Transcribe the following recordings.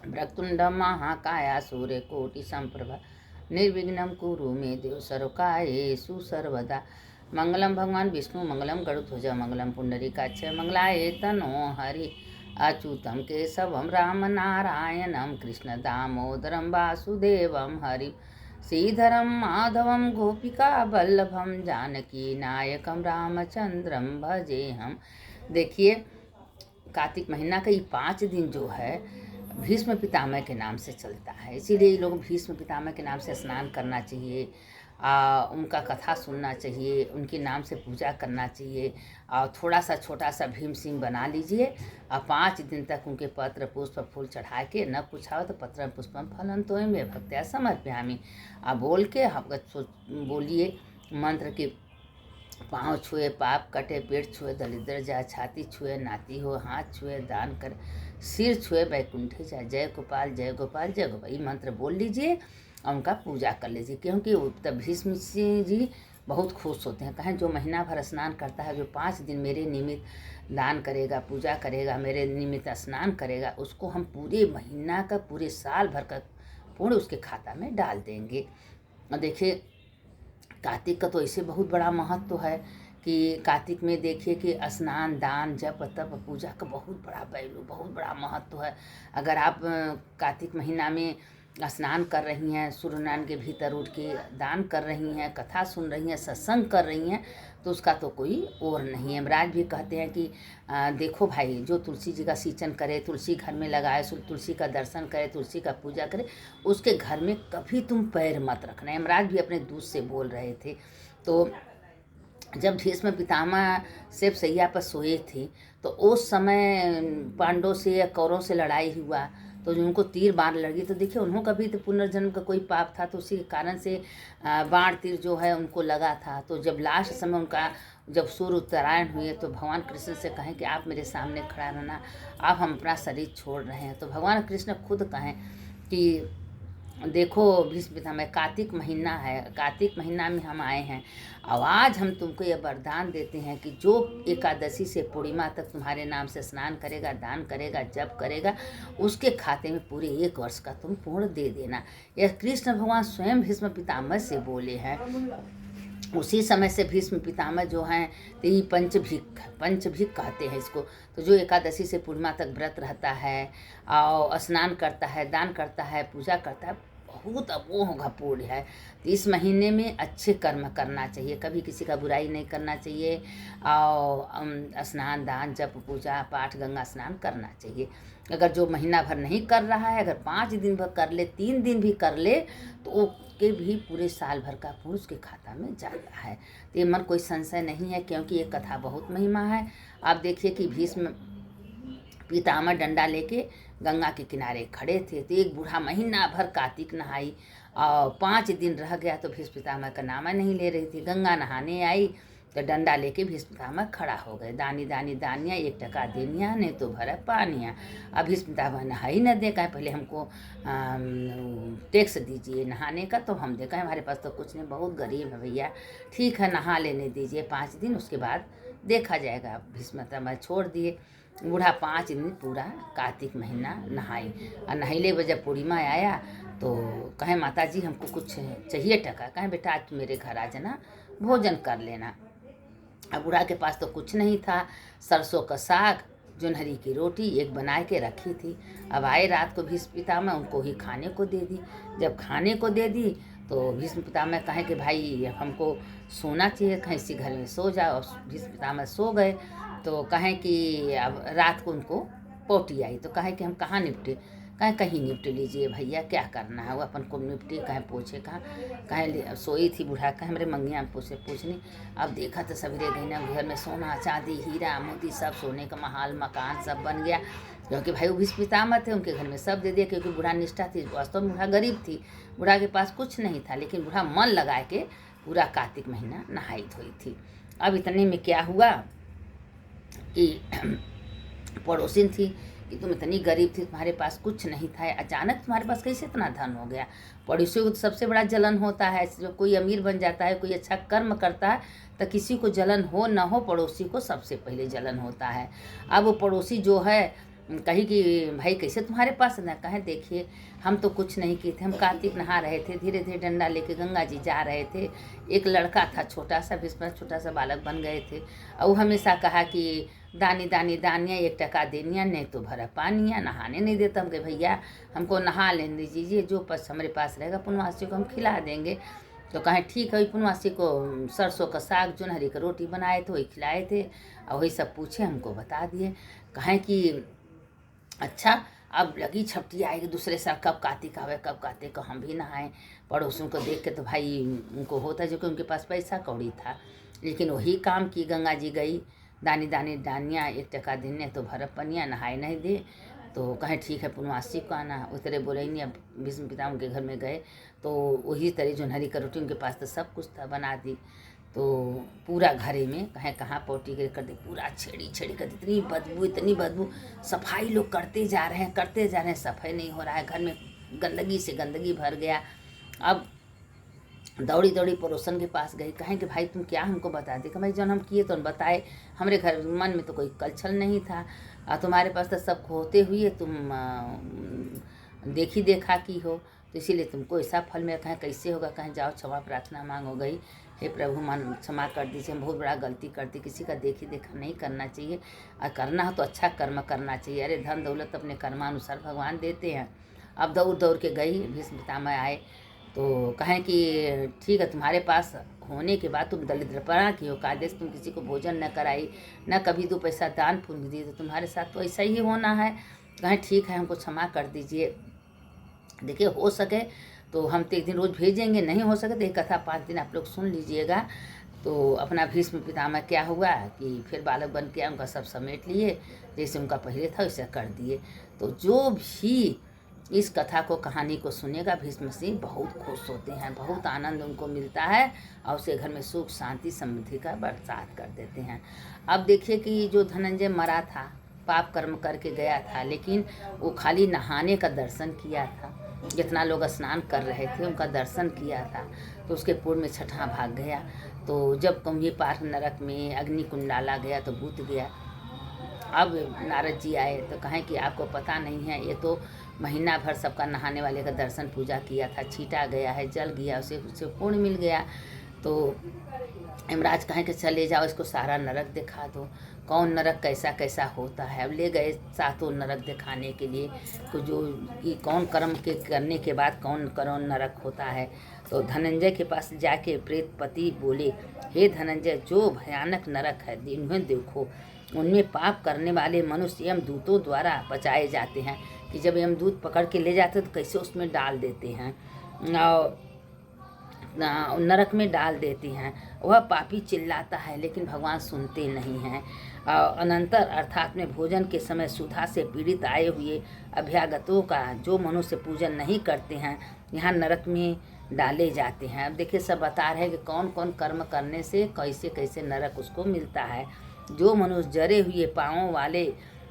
वक्रतुंड महाकाया सूर्यकोटि संप्रभा निर्विघ्नं कुरु मे देव सर्वकार्येषु सर्वदा। मंगलम भगवान विष्णु मंगलम गरुध्वज मंगलम पुंडरीकाक्ष मंगलाय तनो हरि। अच्युतं केशवं राम नारायणं कृष्ण दामोदरं वासुदेवं हरि। श्रीधरं माधवं गोपिका वल्लभं जानकी नायकं रामचंद्रं भजेहम। देखिए, कार्तिक महीना का ये 5 दिन जो है भीष्म पितामह के नाम से चलता है, इसीलिए लोग भीष्म पितामह के नाम से स्नान करना चाहिए, उनका कथा सुनना चाहिए, उनके नाम से पूजा करना चाहिए। और थोड़ा सा छोटा सा भीम सिंह बना लीजिए और 5 दिन तक उनके पत्र पुष्प फूल चढ़ा के न कुछ आओ तो पत्र पुष्पम फलम तो मे भक्त्या समर्पयामि बोल के बोलिए मंत्र के पाँव छुए पाप कटे, पेट छुए दरिद्र जाए, छाती छुए नाती हो, हाथ छुए दान कर, सिर छुए वैकुंठे जाए, जय गोपाल जय गोपाल जय गोपाल। ये मंत्र बोल लीजिए और उनका पूजा कर लीजिए, क्योंकि तब भीष्म सिंह जी बहुत खुश होते हैं। कहें जो महीना भर स्नान करता है, जो 5 दिन मेरे निमित्त दान करेगा, पूजा करेगा, मेरे निमित्त स्नान करेगा, उसको हम पूरे महीना का पूरे साल भर का पूर्ण उसके खाता में डाल देंगे। और देखिए, कार्तिक का तो ऐसे बहुत बड़ा महत्व है कि कार्तिक में देखिए कि स्नान दान जप तप पूजा का बहुत बड़ा वैल्यू, बहुत बड़ा महत्व है। अगर आप कार्तिक महीना में स्नान कर रही हैं, सूर्य नारायण के भीतर उठ के दान कर रही हैं, कथा सुन रही हैं, सत्संग कर रही हैं, तो उसका तो कोई और नहीं है। महाराज भी कहते हैं कि देखो भाई, जो तुलसी जी का सिंचन करे, तुलसी घर में लगाए, तुलसी का दर्शन करे, तुलसी का पूजा करे, उसके घर में कभी तुम पैर मत रखना। महाराज भी अपने दूध से बोल रहे थे। तो जब भीष्म पितामह सिर्फ सैया पर सोए थे, तो उस समय पांडवों से या कौरवों से लड़ाई हुआ, तो उनको तीर बाण लगी। तो देखिए, उन्हों का भी तो पुनर्जन्म का कोई पाप था, तो उसी कारण से बाण तीर जो है उनको लगा था। तो जब लास्ट समय उनका जब सूर्य उत्तरायण हुए, तो भगवान कृष्ण से कहें कि आप मेरे सामने खड़ा रहना, आप हम अपना शरीर छोड़ रहे हैं। तो भगवान कृष्ण खुद कहें कि देखो भीष्म पितामह, कार्तिक महीना है, कार्तिक महीना में हम आए हैं, और आज हम तुमको यह वरदान देते हैं कि जो एकादशी से पूर्णिमा तक तुम्हारे नाम से स्नान करेगा, दान करेगा, जप करेगा, उसके खाते में पूरे 1 वर्ष का तुम पूर्ण दे देना। यह कृष्ण भगवान स्वयं भीष्म पितामह से बोले हैं। उसी समय से भीष्म पितामह जो हैं, तो ये पंचभिक कहते हैं इसको। तो जो एकादशी से पूर्णिमा तक व्रत रहता है और स्नान करता है, दान करता है, पूजा करता है, बहुत अमोह पूर्ण है। तो इस महीने में अच्छे कर्म करना चाहिए, कभी किसी का बुराई नहीं करना चाहिए, और स्नान दान जप पूजा पाठ गंगा स्नान करना चाहिए। अगर जो महीना भर नहीं कर रहा है, अगर 5 दिन भर कर ले, 3 दिन भी कर ले, तो के भी पूरे साल भर का पुरुष के खाता में जाता है। तो ये मन कोई संशय नहीं है, क्योंकि ये कथा बहुत महिमा है। आप देखिए कि भीष्म पितामह डंडा लेके गंगा के किनारे खड़े थे, तो एक बूढ़ा महीना भर कार्तिक नहाई, और 5 दिन रह गया तो भीष्म पितामह का नाम नहीं ले रही थी। गंगा नहाने आई तो डंडा लेके भीष्म पितामह खड़ा हो गए, दानी दानी दानिया 1 टका देनिया, नहीं तो भरा पानिया। अब भीष्म पितामह नहा ही न दे, कहे पहले हमको टैक्स दीजिए नहाने का, तो हम देखा हमारे पास तो कुछ नहीं, बहुत गरीब है भैया, ठीक है नहा लेने दीजिए 5 दिन, उसके बाद देखा जाएगा। भीष्म पितामह छोड़ दिए। बूढ़ा 5 दिन पूरा कार्तिक महीना नहाई, और नहैले बजे पूर्णिमा आया तो कहे माता जी हमको कुछ चाहिए टका, कहे बेटा आज मेरे घर आ जाना, भोजन कर लेना। अब बूढ़ा के पास तो कुछ नहीं था, सरसों का साग, जोन्हरी की रोटी एक बना के रखी थी। अब आए रात को भीष्म पितामह, उनको ही खाने को दे दी। जब खाने को दे दी तो भीष्म पितामह कहें कि भाई हमको सोना चाहिए, कहीं इसी घर में सो जाओ। भीष्म पितामह सो गए। तो कहें कि अब रात को उनको पोटी आई, तो कहें कि हम कहाँ निपटे, कहें कहीं निपट लीजिए भैया, क्या करना है वो अपन को निपटे, कहें पूछे कहाँ, कहें सोई थी बूढ़ा, कहें मेरे मंगिया में पूछनी। अब देखा तो सवेरे गई ना, घर में सोना चांदी हीरा मोती सब सोने का महल मकान सब बन गया, क्योंकि भाई वो भीष्म पितामह थे, उनके घर में सब दे दिया, क्योंकि बूढ़ा निष्ठा थी। वास्तव में बूढ़ा गरीब थी, बूढ़ा के पास कुछ नहीं था, लेकिन बूढ़ा मन लगा के पूरा कार्तिक महीना नहाई धोई थी। अब इतने में क्या हुआ कि पड़ोसिन थी कि तुम इतनी गरीब थी, तुम्हारे पास कुछ नहीं था, अचानक तुम्हारे पास कैसे इतना धन हो गया। पड़ोसियों को तो सबसे बड़ा जलन होता है, जो कोई अमीर बन जाता है, कोई अच्छा कर्म करता है, तो किसी को जलन हो न हो, पड़ोसी को सबसे पहले जलन होता है। अब वो पड़ोसी जो है कही कि भाई कैसे तुम्हारे पास न, कहे देखिए हम तो कुछ नहीं किए थे, हम कार्तिक नहा रहे थे, धीरे धीरे डंडा लेके गंगा जी जा रहे थे। एक लड़का था छोटा सा, भीष्म छोटा सा बालक बन गए थे, और वो हमेशा कहा कि दानी दानी दानिया 1 टका देनिया, नहीं तो भरा पानिया, नहाने नहीं देता। हम कहे भैया हमको नहा लेने दीजिए, जो हमारे पास रहेगा पुनवासियों को हम खिला देंगे। तो कहें ठीक है। पुनवासी को सरसों का साग जोनहरी का रोटी बनाए थे, वही खिलाए थे, और वही सब पूछे, हमको बता दिए। कहें कि अच्छा अब लगी छपटी आएगी दूसरे साल, कब कार्तिक आवे, कब कार्तिक को हम भी नहाएं। पड़ोसियों को देख के तो भाई उनको होता, जो कि उनके पास पैसा कौड़ी था, लेकिन वही काम की। गंगा जी गई, दानी दानी दानिया 1 टका देने तो भरत पनिया, नहाए नहीं दे। तो कहें ठीक है पुनवासी को आना, उतरे बोले नहीं। अब भीष्म पितामह के घर में गए तो वही तरह जोनहरी का रोटी, उनके पास तो सब कुछ था, बना दी। तो पूरा घरे में कहें कहाँ पोटी कर दे, पूरा छेड़ी छेड़ी कर दी, इतनी बदबू इतनी बदबू। सफाई लोग करते जा रहे हैं, सफाई नहीं हो रहा है, घर में गंदगी से गंदगी भर गया। अब दौड़ी दौड़ी पड़ोसन के पास गई, कहें कि भाई तुम क्या हमको बता दे। कि भाई जब हम किए तो हम बताए, हमारे घर मन में तो कोई कलछल नहीं था, तुम्हारे पास तो सब होते हुए तुम देखी देखा की हो, तो इसीलिए तुमको ऐसा फल में। कहें कैसे होगा, कहें जाओ क्षमा प्रार्थना मांगो गई, हे प्रभु मन क्षमा कर दीजिए, हम बहुत बड़ा गलती करती, किसी का देखी देखा नहीं करना चाहिए, और करना हो तो अच्छा कर्म करना चाहिए। अरे धन दौलत अपने कर्मानुसार भगवान देते हैं। अब दौड़ दौड़ के गई, भीष्म पितामह आए तो कहें कि ठीक है, तुम्हारे पास होने के बाद तुम दरिद्रपना की हो, कादेश तुम किसी को भोजन न कराई, न कभी 2 पैसा दान पुण्य दिए, तो तुम्हारे साथ तो ऐसा ही होना है। कहें ठीक है, हमको क्षमा कर दीजिए। देखिए हो सके तो हम तो 1 दिन रोज़ भेजेंगे, नहीं हो सके तो एक कथा 5 दिन आप लोग सुन लीजिएगा। तो अपना भीष्म पितामह क्या हुआ कि फिर बालक बन के उनका सब समेट लिए, जैसे उनका पहले था वैसे कर दिए। तो जो भी इस कथा को कहानी को सुनेगा, भीष्म सिंह बहुत खुश होते हैं, बहुत आनंद उनको मिलता है, और उसके घर में सुख शांति समृद्धि का बरसात कर देते हैं। अब देखिए कि जो धनंजय मरा था, पाप कर्म करके गया था, लेकिन वो खाली नहाने का दर्शन किया था। जितना लोग स्नान कर रहे थे उनका दर्शन किया था, तो उसके पूर्व में छठा भाग गया। तो जब कुंभी पार नरक में अग्नि कुंड डाला गया तो भूत गया। अब नारद जी आए तो कहें कि आपको पता नहीं है, ये तो महीना भर सबका नहाने वाले का दर्शन पूजा किया था, छीटा गया है, जल गया, उसे पुण्य मिल गया। तो यमराज कहें कि चले जाओ, इसको सारा नरक दिखा दो, कौन नरक कैसा कैसा होता है। अब ले गए 7 नरक दिखाने के लिए, तो जो कि कौन कर्म के करने के बाद कौन नरक होता है। तो धनंजय के पास जाके प्रेतपति बोले, हे धनंजय, जो भयानक नरक है इन्हें देखो, उनमें पाप करने वाले मनुष्य यमदूतों द्वारा बचाए जाते हैं, कि जब यमदूत पकड़ के ले जाते तो कैसे उसमें डाल देते हैं, नरक में डाल देती हैं। वह पापी चिल्लाता है लेकिन भगवान सुनते नहीं हैं। अनंतर अर्थात में भोजन के समय सुधा से पीड़ित आए हुए अभ्यागतों का जो मनुष्य पूजन नहीं करते हैं, यहाँ नरक में डाले जाते हैं। अब देखिए सब बता रहे हैं कि कौन कौन कर्म करने से कैसे कैसे नरक उसको मिलता है। जो मनुष्य जरे हुए पाँवों वाले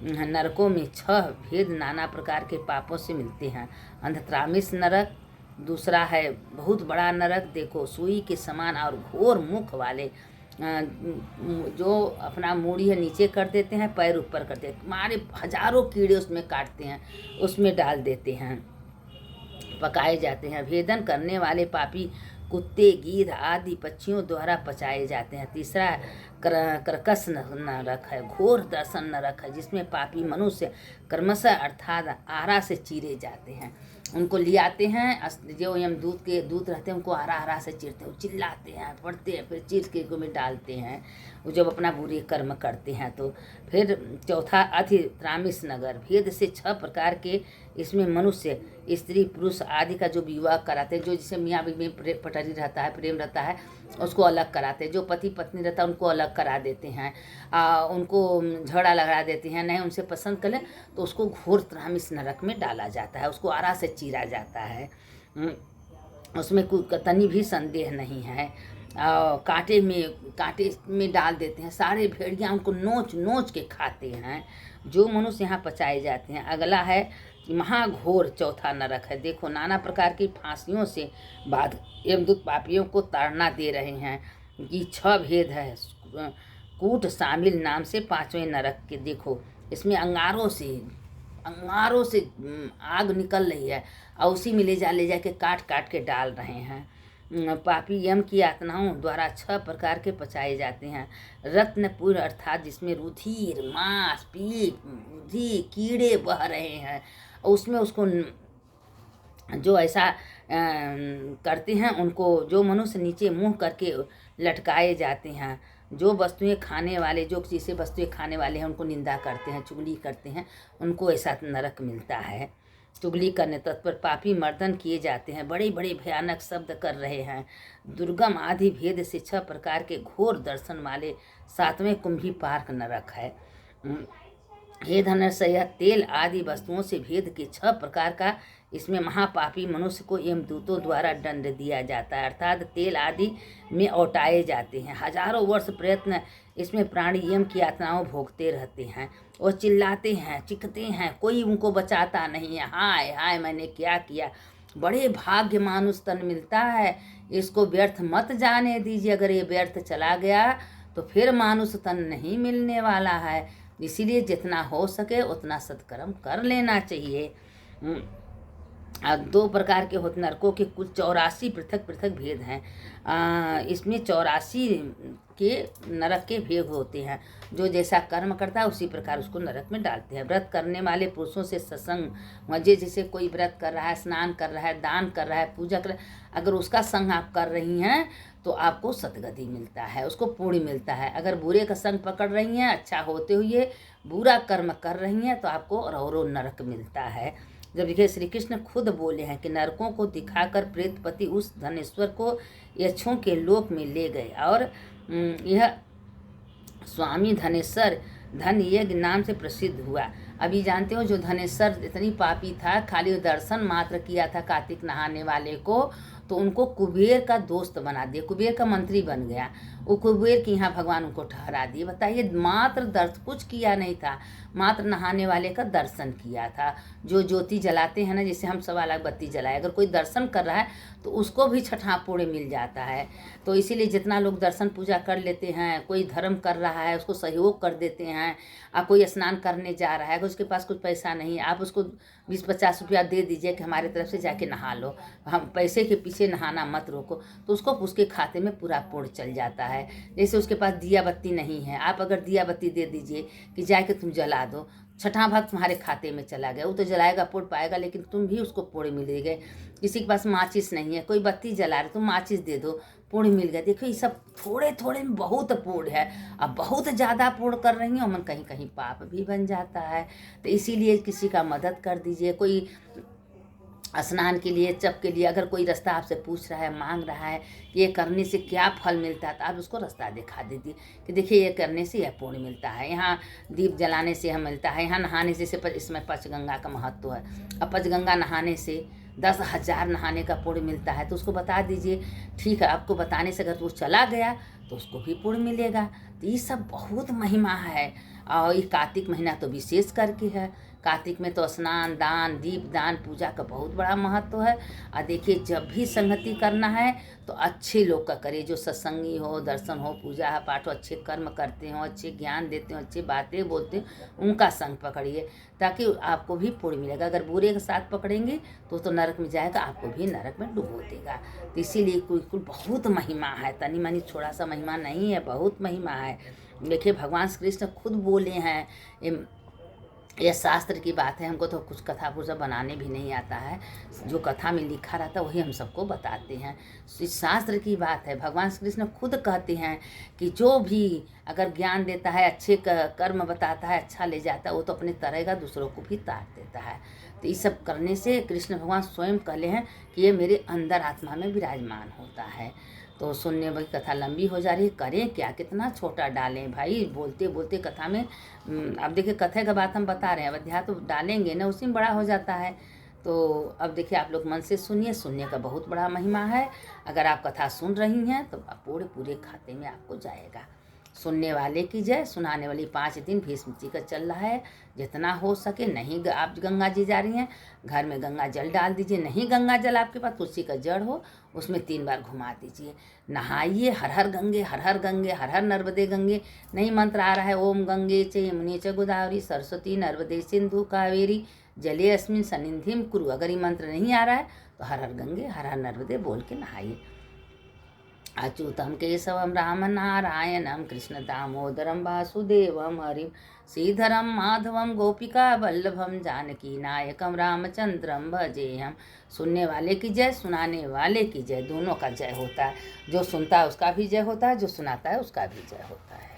नरकों में 6 भेद नाना प्रकार के पापों से मिलते हैं। अंधत्रामिस नरक, दूसरा है बहुत बड़ा नरक, देखो सुई के समान और घोर मुख वाले, जो अपना मूड़ी है नीचे कर देते हैं, पैर ऊपर करते हैं, मारे हजारों कीड़े उसमें काटते हैं, उसमें डाल देते हैं, पकाए जाते हैं। भेदन करने वाले पापी कुत्ते, गीध आदि पक्षियों द्वारा पचाए जाते हैं। तीसरा कर्कश नरक है, घोर दर्शन नरक है, जिसमें पापी मनुष्य क्रमशः अर्थात आरा से चीरे जाते हैं। उनको ले आते हैं, जो यमदूत के दूत रहते हैं उनको आरा से चीरते हैं, चिल्लाते हैं, पढ़ते हैं, फिर चीर के को में डालते हैं, वो जब अपना बुरे कर्म करते हैं। तो फिर चौथा अधित्रामिस नगर, भेद से 6 प्रकार के इसमें मनुष्य स्त्री पुरुष आदि का जो विवाह कराते हैं, जो जिसे मियाँ बीवी में पटरी रहता है, प्रेम रहता है, उसको अलग कराते हैं। जो पति पत्नी रहता है उनको अलग करा देते हैं, उनको झगड़ा लगा देते हैं, नहीं उनसे पसंद करें तो उसको घोर त्रामिस नरक में डाला जाता है, उसको आरा से चीरा जाता है। उसमें कोई कतनी भी संदेह नहीं है। कांटे में डाल देते हैं, सारे भेड़िया उनको नोच नोच के खाते हैं। जो मनुष्य यहाँ पचाए जाते हैं। अगला है महाघोर चौथा नरक है, देखो नाना प्रकार की फांसियों से बाद यमदूत पापियों को ताड़ना दे रहे हैं कि 6 भेद है। कूट शामिल नाम से 5वें नरक के, देखो इसमें अंगारों से अंगारों से आग निकल रही है और उसी में ले जा के काट काट के डाल रहे हैं। पापी यम की यातनाओं द्वारा 6 प्रकार के पचाए जाते हैं। रत्नपुर अर्थात जिसमें रुधिर, मांस, पीप, बुद्धि, कीड़े बह रहे हैं और उसमें उसको जो ऐसा करते हैं उनको, जो मनुष्य नीचे मुंह करके लटकाए जाते हैं। जो वस्तुएं खाने वाले, जो चीज़ें वस्तुएं खाने वाले हैं उनको निंदा करते हैं, चुगली करते हैं, उनको ऐसा नरक मिलता है। चुगली करने तत्पर पापी मर्दन किए जाते हैं। बड़े बड़े भयानक शब्द कर रहे हैं। दुर्गम आदि भेद से 6 प्रकार के घोर दर्शन वाले 7वें कुंभी पार्क नरक है। हे धनर्षय, यह तेल आदि वस्तुओं से भेद के 6 प्रकार का इसमें महापापी मनुष्य को यमदूतों द्वारा दंड दिया जाता है, अर्थात तेल आदि में औटाए जाते हैं। हजारों वर्ष प्रयत्न इसमें प्राणी यम की यातनाओं भोगते रहते हैं और चिल्लाते हैं, चिखते हैं, कोई उनको बचाता नहीं है। हाय हाय मैंने क्या किया। बड़े भाग्य मानुष तन मिलता है, इसको व्यर्थ मत जाने दीजिए। अगर ये व्यर्थ चला गया तो फिर मानुष तन नहीं मिलने वाला है। इसीलिए जितना हो सके उतना सत्कर्म कर लेना चाहिए। 2 प्रकार के होते नरकों के कुल 84 पृथक पृथक भेद हैं। इसमें 84 के नरक के भेद होते हैं। जो जैसा कर्म करता है उसी प्रकार उसको नरक में डालते हैं। व्रत करने वाले पुरुषों से सत्संग, मजे जैसे कोई व्रत कर रहा है, स्नान कर रहा है, दान कर रहा है, पूजा कर रहा है, अगर उसका संग आप कर रही हैं तो आपको सतगति मिलता है, उसको पुण्य मिलता है। अगर बुरे का संग पकड़ रही हैं, अच्छा होते हुए बुरा कर्म कर रही हैं तो आपको और नरक मिलता है। जब देखिए श्री कृष्ण खुद बोले हैं कि नरकों को दिखाकर प्रेतपति उस धनेश्वर को यक्षों के लोक में ले गए और यह स्वामी धनेश्वर धन यज्ञ नाम से प्रसिद्ध हुआ। अभी जानते हो जो धनेश्वर इतनी पापी था, खाली दर्शन मात्र किया था कार्तिक नहाने वाले को, तो उनको कुबेर का दोस्त बना दिया, कुबेर का मंत्री बन गया। वो कुबेर के यहाँ भगवान उनको ठहरा दिए। बताइए, मात्र दर्शन कुछ किया नहीं था, मात्र नहाने वाले का दर्शन किया था। जो ज्योति जलाते हैं ना, जैसे हम 1.25 लाख बत्ती जलाए, अगर कोई दर्शन कर रहा है तो उसको भी छठा पुण्य मिल जाता है। तो इसीलिए जितना लोग दर्शन पूजा कर लेते हैं, कोई धर्म कर रहा है उसको सहयोग कर देते हैं। कोई स्नान करने जा रहा है, अगर उसके पास कुछ पैसा नहीं, आप उसको 20-50 रुपया दे दीजिए कि हमारी तरफ से जाके नहा लो, हम पैसे के पीछे नहाना मत रोको, तो उसको उसके खाते में पूरा पुण्य चल जाता है। जैसे उसके पास दिया बत्ती नहीं है, आप अगर दिया बत्ती दे दीजिए कि जाके तुम जला दो, छठा भाग तुम्हारे खाते में चला गया। वो तो जलाएगा, पुण्य पाएगा, लेकिन तुम भी उसको पुण्य मिलेगा। किसी के पास माचिस नहीं है, कोई बत्ती जला रहे, तुम माचिस दे दो, पुण्य मिल गया। देखो ये सब थोड़े थोड़े में बहुत पुण्य है। अब बहुत ज़्यादा पुण्य कर रही हो, मन कहीं कहीं पाप भी बन जाता है। तो इसीलिए किसी का मदद कर दीजिए। कोई स्नान के लिए, जप के लिए अगर कोई रास्ता आपसे पूछ रहा है, मांग रहा है कि ये करने से क्या फल मिलता है, तो आप उसको रास्ता दिखा दीजिए कि देखिए ये करने से यह पुण्य मिलता है, यहाँ दीप जलाने से यह मिलता है, यहाँ नहाने से इसमें पंचगंगा का महत्व है। अब पंचगंगा नहाने से 10,000 नहाने का पुण्य मिलता है, तो उसको बता दीजिए। ठीक है, आपको बताने से अगर वो चला गया तो उसको भी पुण्य मिलेगा। तो ये सब बहुत महिमा है। और ये कार्तिक महीना तो विशेष करके है। कार्तिक में तो स्नान, दान, दीप दान, पूजा का बहुत बड़ा महत्व है। और देखिए, जब भी संगति करना है तो अच्छे लोग का करिए, जो सत्संगी हो, दर्शन हो, पूजा पाठ हो, अच्छे कर्म करते हो, अच्छे ज्ञान देते हो, अच्छी बातें बोलते हो, उनका संग पकड़िए ताकि आपको भी पुण्य मिलेगा। अगर बुरे के साथ पकड़ेंगे तो नरक में जाएगा, आपको भी नरक में डुबो देगा। तो इसीलिए कुल बहुत महिमा है, तनी मनी थोड़ा सा महिमा नहीं है, बहुत महिमा है। देखिए, भगवान श्री कृष्ण खुद बोले हैं, यह शास्त्र की बात है। हमको तो कुछ कथा पुरुषा बनाने भी नहीं आता है, जो कथा में लिखा रहता है वही हम सबको बताते हैं। इस शास्त्र की बात है। भगवान श्री कृष्ण खुद कहते हैं कि जो भी अगर ज्ञान देता है, अच्छे कर्म बताता है, अच्छा ले जाता है, वो तो अपने तरेगा, दूसरों को भी तार देता है। तो ये सब करने से कृष्ण भगवान स्वयं कहले हैं कि ये मेरे अंदर आत्मा में विराजमान होता है। तो सुनने वाली कथा लंबी हो जा रही है, करें क्या, कितना छोटा डालें भाई, बोलते बोलते कथा में। अब देखिए, कथा का बात हम बता रहे हैं, अब अध्याय तो डालेंगे ना, उसी में बड़ा हो जाता है। तो अब देखिए, आप लोग मन से सुनिए, सुनने का बहुत बड़ा महिमा है। अगर आप कथा सुन रही हैं तो पूरे खाते में आपको जाएगा। सुनने वाले की जय, सुनाने वाली। 5 दिन भीष्म जी का चल रहा है, जितना हो सके। नहीं आप गंगा जी जा रही हैं, घर में गंगा जल डाल दीजिए। नहीं गंगा जल आपके पास, तुलसी का जड़ हो, उसमें 3 बार घुमा दीजिए। नहाइए, हर हर गंगे, हर हर गंगे, हर हर नर्मदे गंगे। नहीं मंत्र आ रहा है, ओम गंगे च यमुने च गोदावरी सरस्वती नर्मदे सिंधु कावेरी जले अस्मिन सन्निधिम कुरु। अगर ये मंत्र नहीं आ रहा है तो हर हर गंगे, हर हर नर्मदे बोल के नहाइए। अच्युतम केशवम राम नारायणम कृष्ण दामोदरम वासुदेवम हरिम श्रीधरम माधवम गोपिका वल्लभम जानकी नायकम रामचंद्रम भजेहम। सुनने वाले की जय, सुनाने वाले की जय, दोनों का जय होता है। जो सुनता है उसका भी जय होता है, जो सुनाता है उसका भी जय होता है।